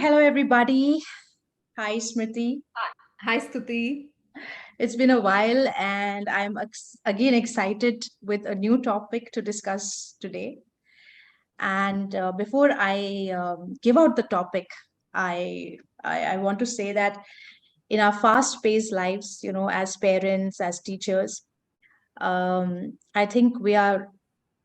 Hello, everybody. Hi, Smriti. Hi, Hi, Stuti. It's been a while, and I'm again excited with a new topic to discuss today. And before I give out the topic, I want to say that in our fast-paced lives, as parents, as teachers, I think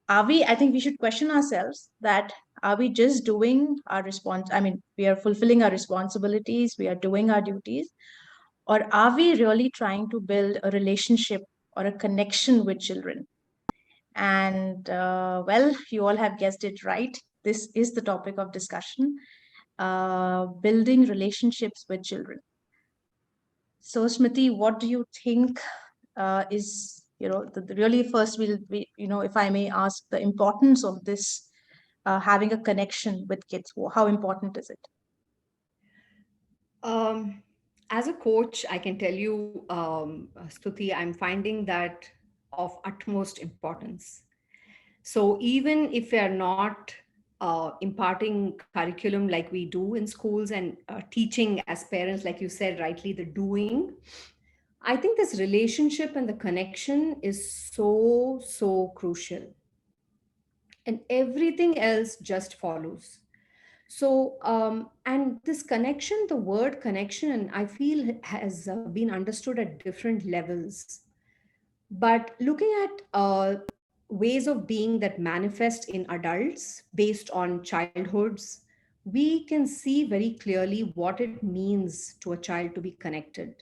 I think we should question ourselves that are we just doing our response? I mean, we are fulfilling our responsibilities, we are doing our duties, or are we really trying to build a relationship or a connection with children? And well, you all have guessed it right. This is the topic of discussion, building relationships with children. So, Smriti, what do you think is, the really first if I may ask, the importance of this having a connection with kids? How important is it? Um, as a coach, I can tell you, Stuti, I'm finding that of utmost importance. So even if we are not imparting curriculum like we do in schools and teaching as parents, like you said rightly, the doing, I think this relationship and the connection is so crucial. And everything else just follows. And this connection, the word connection, I feel has been understood at different levels. But looking at ways of being that manifest in adults based on childhoods, we can see very clearly what it means to a child to be connected.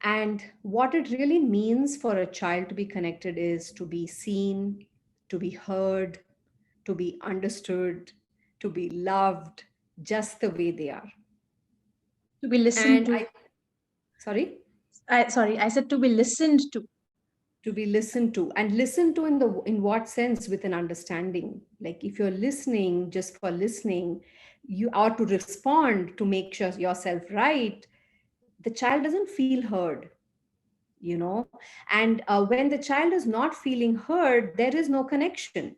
And what it really means for a child to be connected is to be seen, to be heard, to be understood, to be loved just the way they are. To be listened And to. Sorry, I said to be listened to. to be listened to, and listen to in what sense? With an understanding. Like if you're listening just for listening, you are to respond to make sure yourself right, the child doesn't feel heard, and when the child is not feeling heard, there is no connection.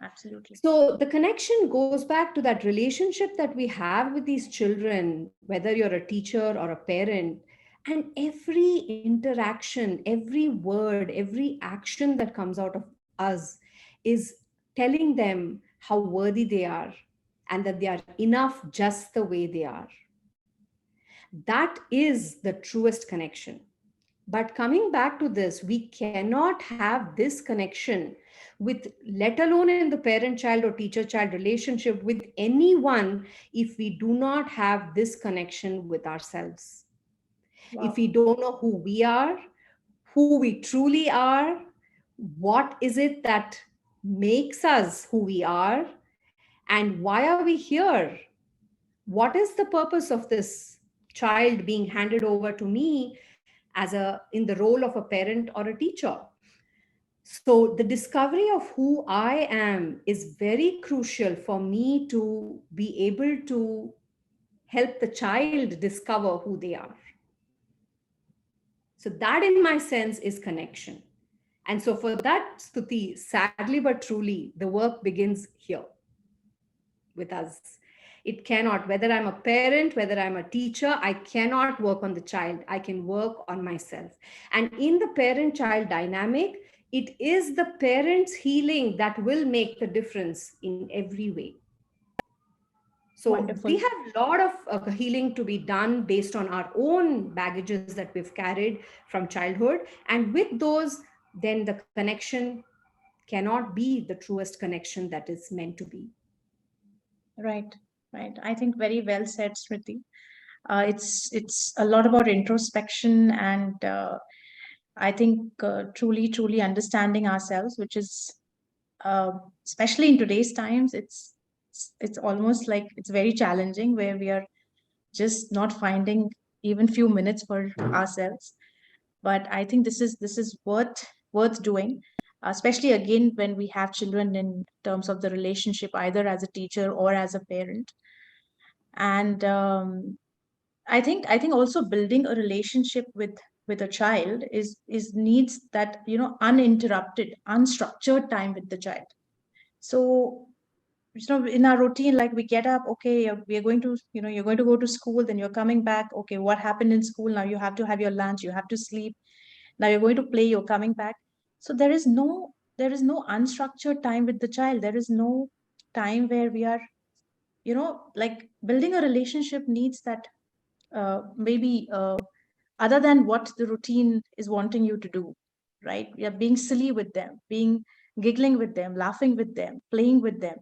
Absolutely. So the connection goes back to that relationship that we have with these children, whether you're a teacher or a parent. And every interaction, every word, every action that comes out of us is telling them how worthy they are and that they are enough just the way they are. That is the truest connection. But coming back to this, we cannot have this connection with, let alone in the parent child or teacher child relationship, with anyone, if we do not have this connection with ourselves. If Wow. we don't know who we are, who we truly are, what is it that makes us who we are, and why are we here? What is the purpose of this child being handed over to me as a in the role of a parent or a teacher? So the discovery of who I am is very crucial for me to be able to help the child discover who they are. So that in my sense is connection. And so for that, Stuti, sadly but truly, the work begins here with us. It cannot, whether I'm a parent, whether I'm a teacher, I cannot work on the child. I can work on myself. And in the parent child dynamic, it is the parent's healing that will make the difference in every way. So we Wonderful. have a lot of healing to be done based on our own baggages that we've carried from childhood. And with those, then the connection cannot be the truest connection that is meant to be. Right. Right. I think very well said, Smriti. It's a lot about introspection and I think truly understanding ourselves, which is uh, especially in today's times, it's almost like it's very challenging where we are just not finding even few minutes for ourselves. But I think this is worth doing, especially again when we have children in terms of the relationship, either as a teacher or as a parent. And I think also building a relationship with a child is needs that uninterrupted, unstructured time with the child. So in our routine, like we get up, okay, we are going to, you're going to go to school, then you're coming back. Okay, what happened in school? Now you have to have your lunch, you have to sleep. Now you're going to play, you're coming back. So there is no unstructured time with the child. There is no time where we are, like building a relationship needs that, maybe other than what the routine is wanting you to do, right? We are being silly with them, being giggling with them, laughing with them, playing with them.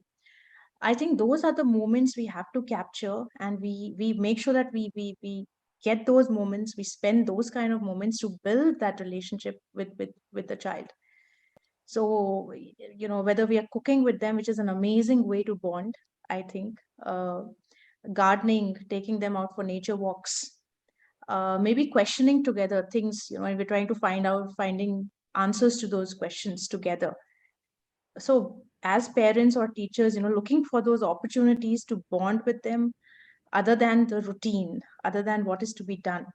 I think those are the moments we have to capture, and we make sure that we get those moments, we spend those kind of moments to build that relationship with the child. So, whether we are cooking with them, which is an amazing way to bond, I think, gardening, taking them out for nature walks, maybe questioning together things, and we're trying to finding answers to those questions together. So as parents or teachers, looking for those opportunities to bond with them, other than the routine, other than what is to be done.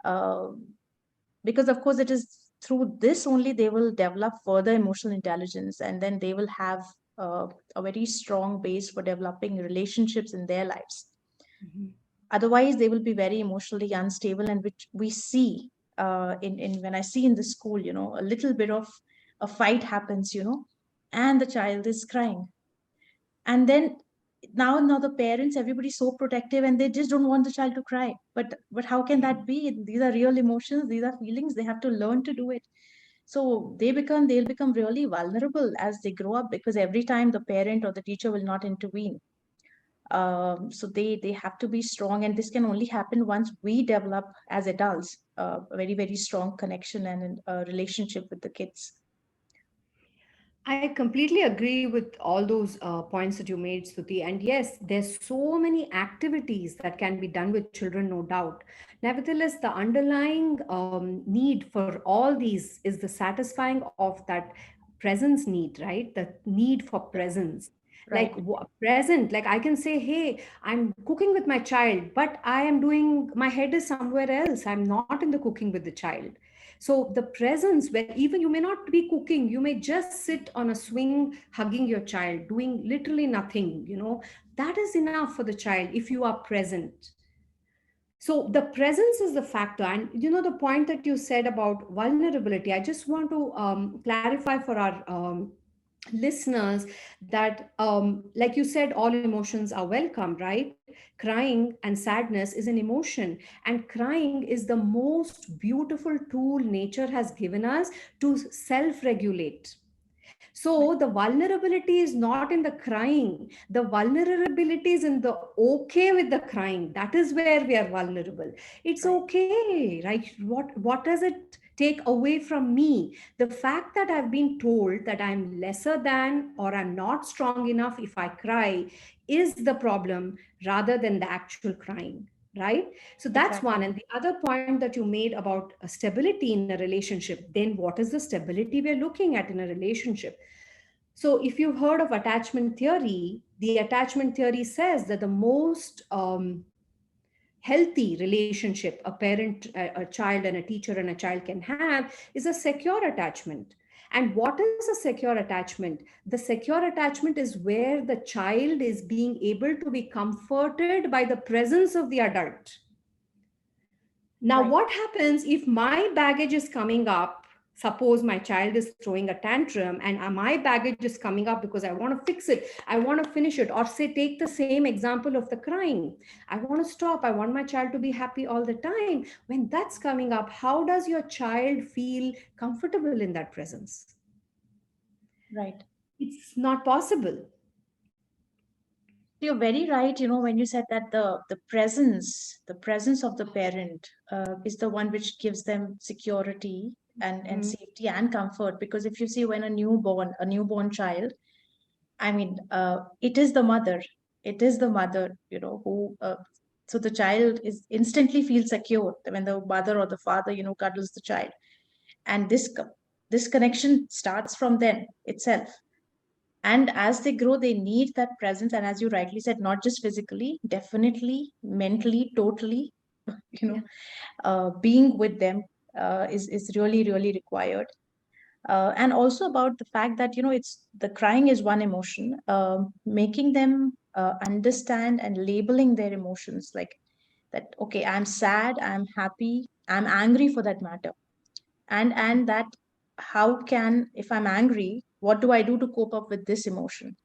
uh, because of course it is through this only they will develop further emotional intelligence, and then they will have uh, a very strong base for developing relationships in their lives. Mhm. Otherwise they will be very emotionally unstable, and which we see, in when I see in the school, a little bit of a fight happens, and the child is crying. And then now the parents, everybody's so protective, and they just don't want the child to cry. But how can that be? These are real emotions, these are feelings, they have to learn to do it. So they'll become really vulnerable as they grow up, because every time the parent or the teacher will not intervene. So they have to be strong, and this can only happen once we develop as adults a very, very strong connection and a relationship with the kids. I completely agree with all those points that you made, Stuti. And yes, there's so many activities that can be done with children, no doubt. Nevertheless, the underlying need for all these is the satisfying of that presence need, right? The need for presence. Like Right. present, like I can say, hey, I'm cooking with my child, but I am doing, my head is somewhere else. I'm not in the cooking with the child. So the presence, where even you may not be cooking, you may just sit on a swing hugging your child, doing literally nothing, that is enough for the child if you are present. So the presence is the factor. And the point that you said about vulnerability, I just want to clarify for our listeners that, like you said, all emotions are welcome, right? Crying and sadness is an emotion, and crying is the most beautiful tool nature has given us to self regulate. So the vulnerability is not in the crying. The vulnerability is in the okay with the crying. That is where we are vulnerable. It's Right. okay, right? What does it take away from me? The fact that I've been told that I'm lesser than or I'm not strong enough if I cry is the problem rather than the actual crying, right? So that's one. Exactly. And the other point that you made about stability in a relationship, then what is the stability we're looking at in a relationship? So, if you've heard of attachment theory, the attachment theory says that the most healthy relationship a parent, a child, and a teacher and a child can have is a secure attachment. And what is a secure attachment? The secure attachment is where the child is being able to be comforted by the presence of the adult. Now, Right. what happens if my baggage is coming up? Suppose my child is throwing a tantrum and my baggage is coming up because I want to fix it, I want to finish it. Or say, take the same example of the crying. I want to stop. I want my child to be happy all the time. When that's coming up, how does your child feel comfortable in that presence? Right. It's not possible. You're very right, when you said that the presence of the parent is the one which gives them security and Mm, safety and comfort. Because if you see, when a newborn child, I mean, it is the mother, who, so the child is instantly feels secure when the mother or the father, cuddles the child. And this connection starts from then itself. And as they grow, they need that presence, and as you rightly said, not just physically, definitely mentally, totally, you yeah. know being with them is really, really required. And also about the fact that, it's the crying is one emotion, making them understand and labeling their emotions, like that, okay, I'm sad, I'm happy, I'm angry for that matter. And that, how can, if I'm angry, what do I do to cope up with this emotion?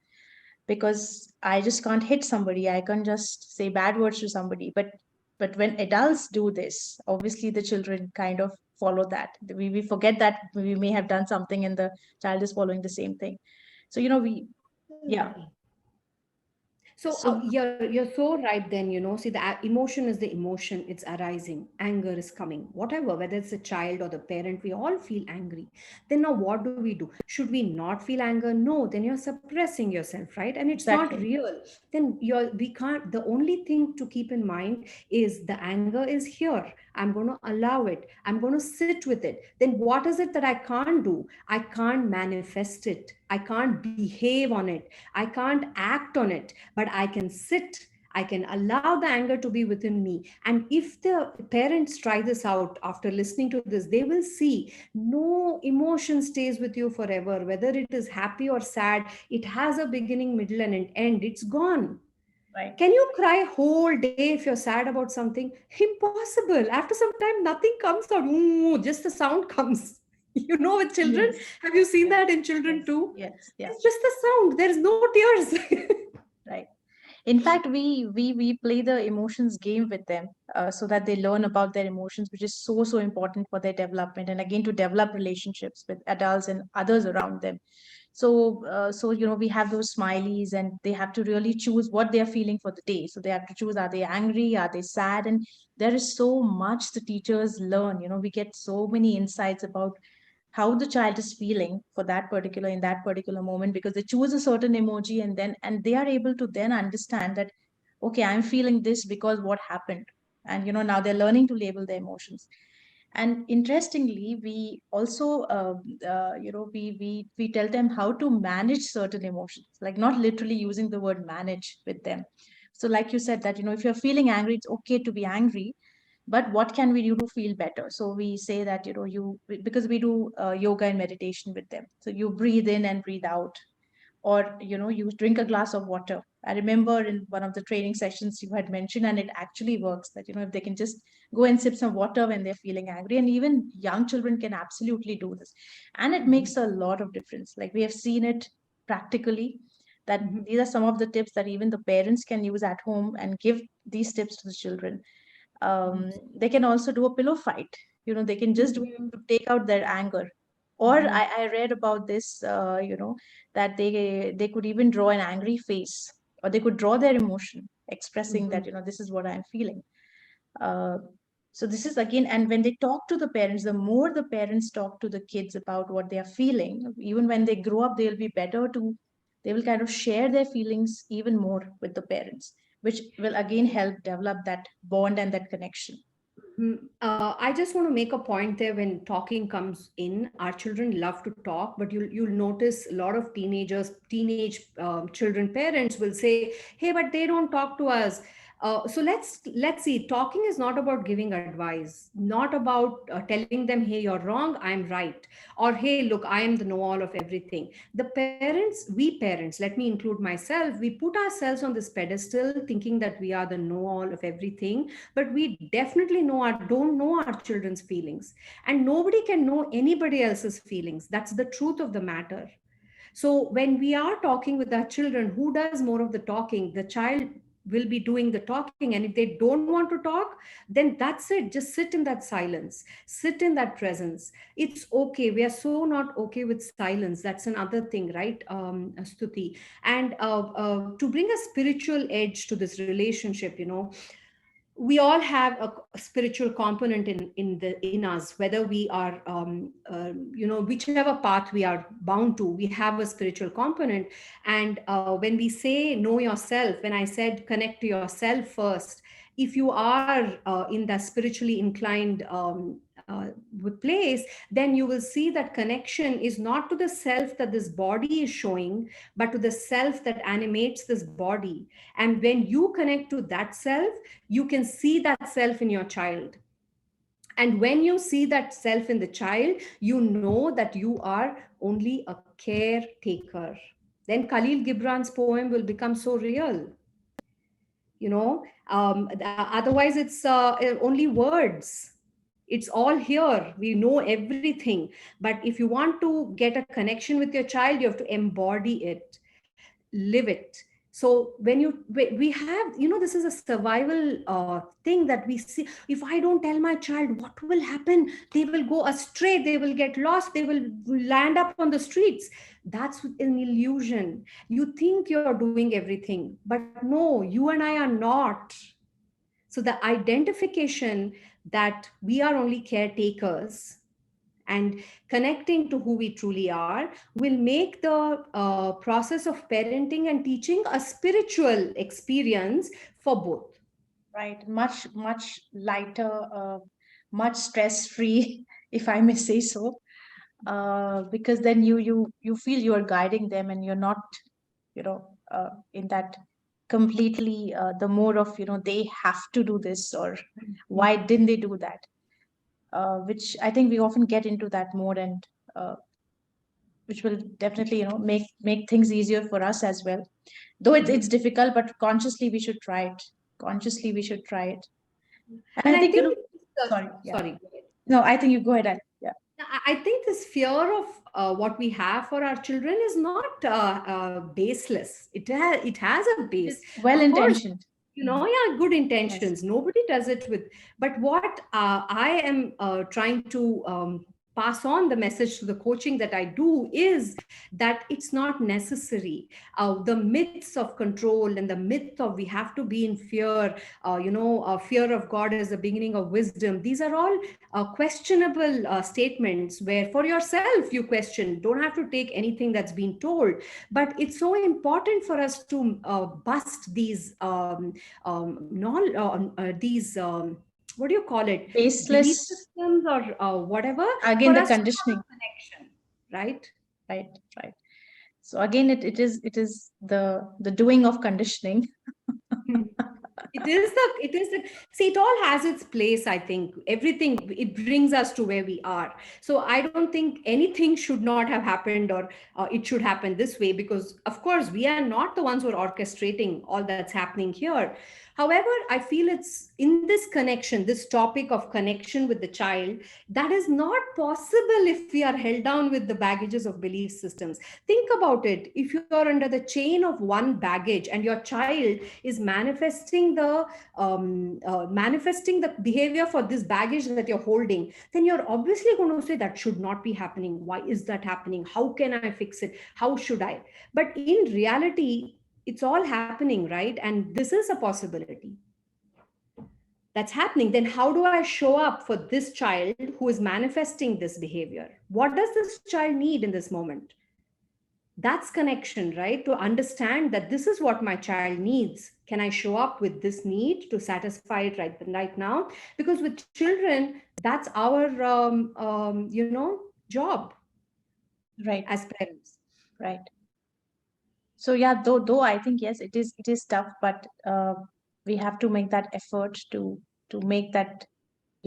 Because I just can't hit somebody, I can't just say bad words to somebody. But when adults do this, obviously the children kind of follow that. We forget that we may have done something and the child is following the same thing. So, we, yeah. Absolutely. So So you're so right. Then see the emotion is the emotion. It's arising. Anger is coming. Whatever, whether it's a child or the parent, we all feel angry. Then now what do we do? Should we not feel anger? No. Then you're suppressing yourself, right? And it's not exactly. real. Then we can't. The only thing to keep in mind is the anger is here. I'm going to allow it. I'm going to sit with it. Then what is it that I can't do? I can't manifest it. I can't behave on it. I can't act on it, but I can sit. I can allow the anger to be within me. And if the parents try this out after listening to this, they will see no emotion stays with you forever. Whether it is happy or sad, it has a beginning, middle, and an end. It's gone. Right. Can you cry whole day if you're sad about something? Impossible. After some time, nothing comes out. Ooh, just the sound comes. With children, Yes. have you seen Yes. that in children Yes. too? Yes. Yeah. It's just the sound. There is no tears. Right. In fact, we play the emotions game with them, so that they learn about their emotions, which is so important for their development, and again to develop relationships with adults and others around them. So we have those smileys, and they have to really choose what they are feeling for the day. So they have to choose, are they angry, are they sad? And there is so much the teachers learn. We get so many insights about how the child is feeling for that particular in that particular moment, because they choose a certain emoji, and they are able to then understand that, okay, I'm feeling this because what happened. And now they're learning to label their emotions. And interestingly, we also we tell them how to manage certain emotions, like not literally using the word manage with them. So like you said that, if you're feeling angry, it's okay to be angry, but what can we do to feel better? So we say that, because we do yoga and meditation with them, so you breathe in and breathe out, or you drink a glass of water. I remember in one of the training sessions you had mentioned, and it actually works, that if they can just go and sip some water when they're feeling angry. And even young children can absolutely do this, and it makes a lot of difference. Like, we have seen it practically, that Mhm. these are some of the tips that even the parents can use at home and give these tips to the children. They can also do a pillow fight. They can just do it Mhm. to take out their anger. Or Mhm. I read about this, that they could even draw an angry face, or they could draw their emotion, expressing that, Mhm. this is what I'm feeling. uh, so this is again, and when they talk to the parents, the more the parents talk to the kids about what they are feeling, even when they grow up, they'll be better to, they will kind of share their feelings even more with the parents, which will again help develop that bond and that connection. I just want to make a point there. When talking comes in, our children love to talk, but you'll notice a lot of teenage children, parents will say, "Hey, but they don't talk to us." So let's see. Talking is not about giving advice, not about telling them, "Hey, you're wrong, I'm right," or "Hey, look, I am the know-all of everything." The parents, let me include myself. We put ourselves on this pedestal, thinking that we are the know-all of everything, but we definitely don't know our children's feelings, and nobody can know anybody else's feelings. That's the truth of the matter. So when we are talking with our children, who does more of the talking? The child will be doing the talking, and if they don't want to talk, then that's it. Just sit in that silence, sit in that presence. It's okay. We are so not okay with silence. That's another thing, right, Stuti? And to bring a spiritual edge to this relationship, we all have a spiritual component in us, whether we are whichever path we are bound to, we have a spiritual component. And when we say know yourself, when I said connect to yourself first, if you are in that spiritually inclined place, then you will see that connection is not to the self that this body is showing, but to the self that animates this body. And when you connect to that self, you can see that self in your child. And when you see that self in the child, you know that you are only a caretaker. Then Khalil Gibran's poem will become so real. You know, otherwise it's only words. It's all here. We know everything. But if you want to get a connection with your child, you have to embody it, live it. So when we have, you know, this is a survival thing that we see. If I don't tell my child, what will happen? They will go astray, they will get lost, they will land up on the streets. That's an illusion. You think you're doing everything, but no, you and I are not. So the identification that we are only caretakers and connecting to who we truly are will make the process of parenting and teaching a spiritual experience for both. Right. Much lighter, much stress-free, if I may say so. Because then you feel you are guiding them, and you're not, in that completely the mode of, they have to do this, or why didn't they do that? Which I think we often get into that mode, and which will definitely, make things easier for us as well. Though it's difficult, but consciously we should try it. Consciously we should try it. And And I I think, think, sorry, yeah. sorry, No, I think you go ahead. Yeah. I think this fear of what we have for our children is not baseless. It has a base. It's well Of course, intentioned. you know, yeah, good Yes. intentions. Nobody does it with. But what I am trying to pass on the message to the coaching that I do is that it's not necessary. The myths of control and the myth of we have to be in fear, fear of God is the beginning of wisdom. These are all questionable statements where for yourself you question. Don't have to take anything that's been told. But it's so important for us to bust these non these what do you call it, belief Baseless. systems or whatever, Again, for the us to have conditioning. a connection, right? Right. Right. So again, it is the doing of conditioning. It is the see, it all has its place. I think everything, it brings us to where we are. So I don't think anything should not have happened, or it should happen this way, because of course we are not the ones who are orchestrating all that's happening here. However, I feel it's in this connection, this topic of connection with the child, that is not possible if we are held down with the baggages of belief systems. Think about it. If you are under the chain of one baggage and your child is manifesting the behavior for this baggage that you're holding, then you're obviously going to say that should not be happening. Why is that happening? How can I fix it? How should I? But in reality, it's all happening, right? And this is a possibility that's happening. Then how do I show up for this child who is manifesting this behavior? What does this child need in this moment? That's connection, right? To understand that this is what my child needs. Can I show up with this need to satisfy it right now? Because with children, that's our job, Right. as parents. Right. So yeah, though I think, yes, it is tough, but we have to make that effort to make that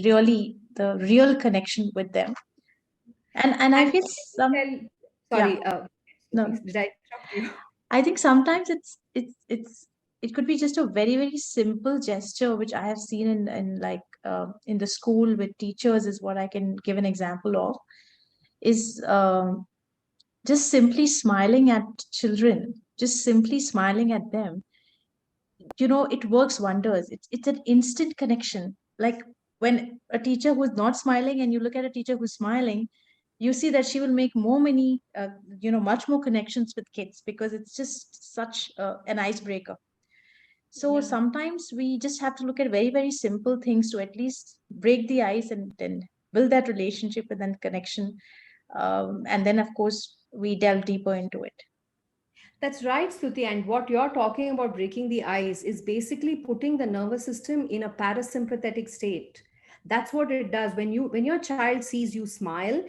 really the real connection with them. And I And feel yeah, sorry, no, did I interrupt you? I think sometimes it could be just a very, very simple gesture, which I have seen in like in the school with teachers, is what I can give an example of, is just simply smiling at children, just simply smiling at them. It works wonders. It's an instant connection. Like when a teacher who's not smiling and you look at a teacher who's smiling, you see that she will make much more connections with kids, because it's just such an icebreaker. So Yeah. sometimes we just have to look at very, very simple things to at least break the ice, and then build that relationship and then connection. And then, of course, we delve deeper into it. That's right, Stuti. And what you're talking about, breaking the ice, is basically putting the nervous system in a parasympathetic state. That's what it does. When your child sees you smile,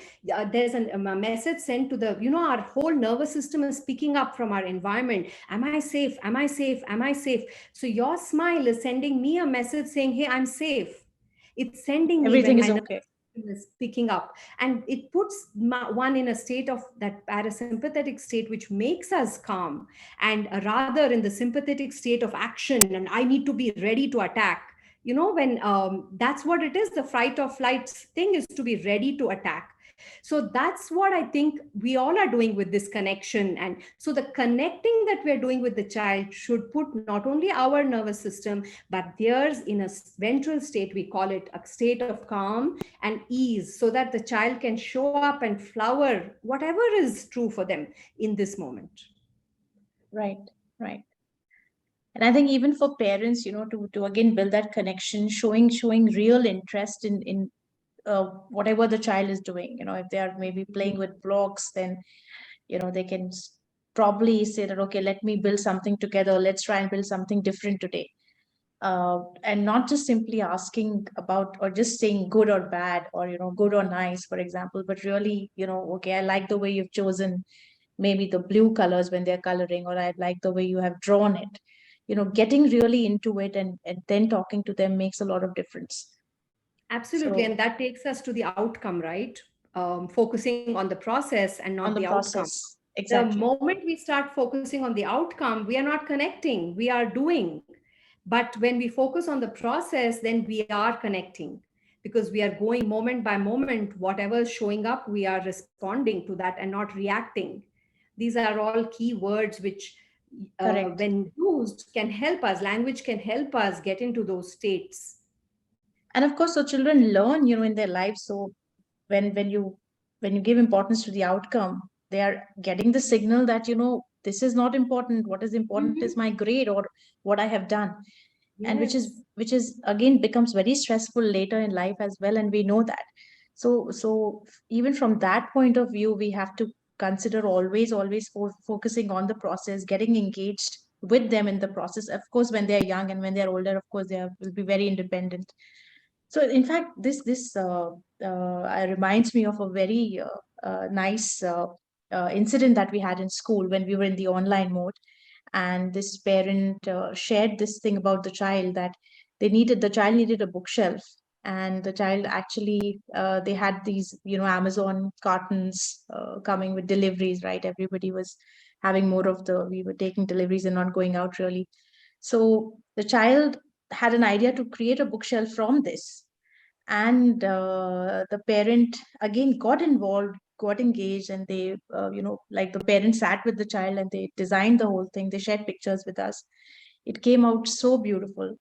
there's a message sent to our whole nervous system is picking up from our environment. Am I safe? Am I safe? Am I safe? So your smile is sending me a message saying, hey, I'm safe. It's sending me when Everything is my okay. nervous system is picking up, and it puts one in a state of that parasympathetic state, which makes us calm, and rather in the sympathetic state of action, and I need to be ready to attack. When that's what it is, the fight or flight thing is to be ready to attack. So that's what I think we all are doing with this connection. And so the connecting that we're doing with the child should put not only our nervous system, but theirs in a ventral state. We call it a state of calm and ease, so that the child can show up and flower whatever is true for them in this moment. Right, right. And I think even for parents, to again build that connection, showing real interest in whatever the child is doing. If they are maybe playing with blocks, then they can probably say that, okay, let me build something together, let's try and build something different today. And not just simply asking about or just saying good or bad, or good or nice, for example, but really, okay, I like the way you've chosen maybe the blue colors when they're coloring, or I like the way you have drawn it. Getting really into it, and then talking to them makes a lot of difference. Absolutely. And So that takes us to the outcome, right? Focusing on the process and not on the the outcome. process, The exactly. moment we start focusing on the outcome, we are not connecting, we are doing. But when we focus on the process, then we are connecting, because we are going moment by moment. Whatever is showing up, we are responding to that and not reacting. These are all key words which, Correct. when used, can help us. Language can help us get into those states. And of course, so children learn, in their lives. So when you give importance to the outcome, they are getting the signal that, this is not important. What is important is Mhm. my grade or what I have done. And which is Yes. which is again becomes very stressful later in life as well, and we know that. So even from that point of view, we have to consider always focusing on the process, getting engaged with them in the process. Of course, when they're young, and when they're older, of course, will be very independent. So in fact, this reminds me of a very nice incident that we had in school when we were in the online mode. And this parent shared this thing about the child, that the child needed a bookshelf. And the child actually, they had these, Amazon cartons coming with deliveries, right? Everybody was having more of we were taking deliveries and not going out really. So the child had an idea to create a bookshelf from this. And the parent again got involved, got engaged, and they, like the parent sat with the child and they designed the whole thing. They shared pictures with us. It came out so beautiful.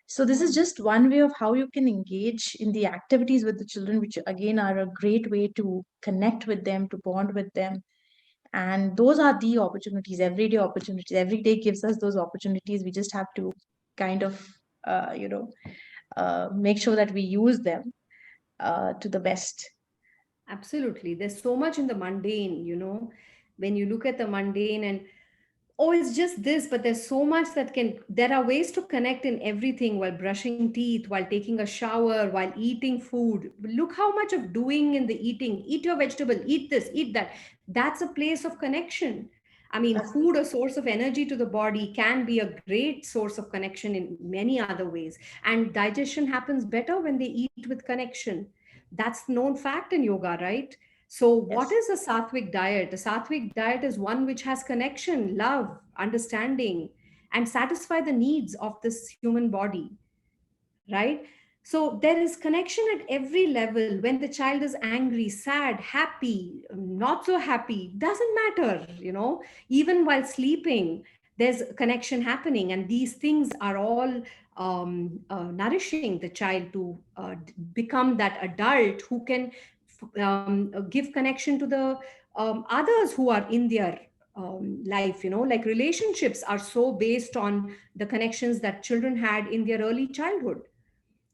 So this is just one way of how you can engage in the activities with the children, which again are a great way to connect with them, to bond with them. And those are the opportunities, everyday opportunities. Every day gives us those opportunities. We just have to kind of, make sure that we use them to the best. Absolutely. There's so much in the mundane, when you look at the mundane and, oh, it's just this, but there's so much there are ways to connect in everything, while brushing teeth, while taking a shower, while eating food. Look how much of doing in the eating. Eat your vegetable, eat this, eat that. That's a place of connection. I mean, food, a source of energy to the body, can be a great source of connection in many other ways. And digestion happens better when they eat with connection. That's known fact in yoga, right? So, what Yes, is a sattvic diet? A sattvic diet is one which has connection, love, understanding, and satisfy the needs of this human body, right? So, there is connection at every level. When the child is angry, sad, happy, not so happy, doesn't matter, even while sleeping, there's connection happening. And these things are all nourishing the child to become that adult who can give connection to the others who are in their life. Like relationships are so based on the connections that children had in their early childhood.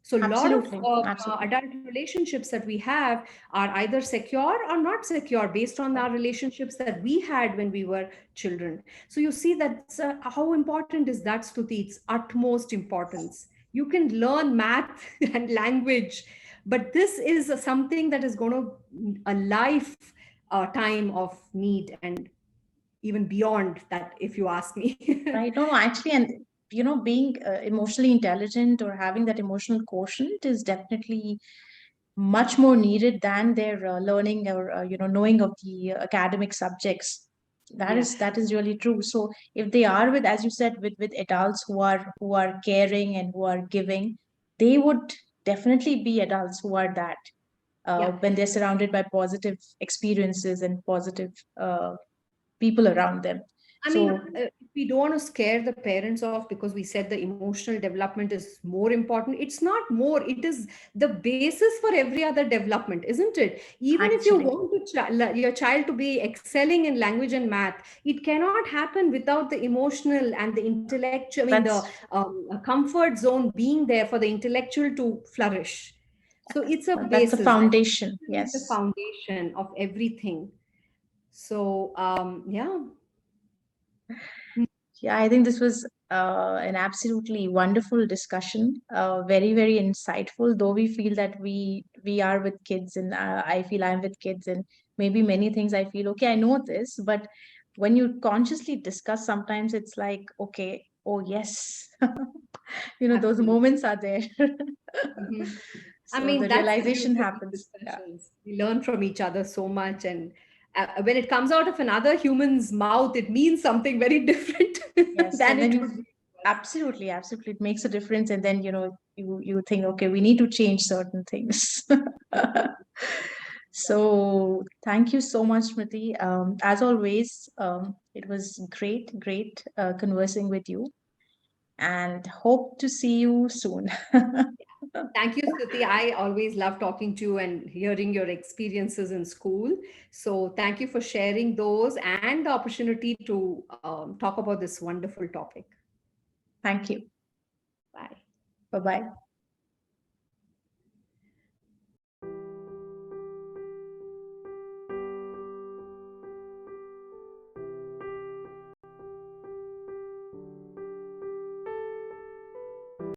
So a lot of absolutely, absolutely. adult relationships that we have are either secure or not secure, based on our relationships that we had when we were children. So you see that how important is that, Stuti? It's utmost importance. You can learn math and language, but this is something that is going to a life time of need, and even beyond that, if you ask me. Right. No, no, actually, and being emotionally intelligent or having that emotional quotient is definitely much more needed than their learning or knowing of the academic subjects. That Yeah. is that is really true. So if they are with, as you said, with adults who are caring and who are giving, they would definitely be adults who are that, Yeah. when they're surrounded by positive experiences and positive people around them. I mean, So we don't want to scare the parents off because we said the emotional development is more important. It's not more, it is the basis for every other development, isn't it? Even if you actually, want your child to be excelling in language and math, it cannot happen without the emotional and the intellectual, I mean, the that's comfort zone being there for the intellectual to flourish. So it's a that's the basis. That foundation. is the Yes. foundation of everything. So, yeah. Yeah, I think this was an absolutely wonderful discussion. Very, very insightful. Though we feel that we are with kids, and I feel I'm with kids, and maybe many things I feel okay, I know this, but when you consciously discuss, sometimes it's like, okay, oh yes, those Absolutely. moments are there. Mhm. I So mean, the that's the realization beauty of these happens. Yeah. discussions. We learn from each other so much. And when it comes out of another human's mouth, it means something very different Yes, than and then it you would be to us. absolutely, absolutely, it makes a difference, and then you think, okay, we need to change certain things. So thank you so much, Smriti. As always, it was great, great conversing with you, and hope to see you soon. Thank you, Stuti. I always love talking to you and hearing your experiences in school. So thank you for sharing those and the opportunity to talk about this wonderful topic. Thank you. Bye. Bye bye.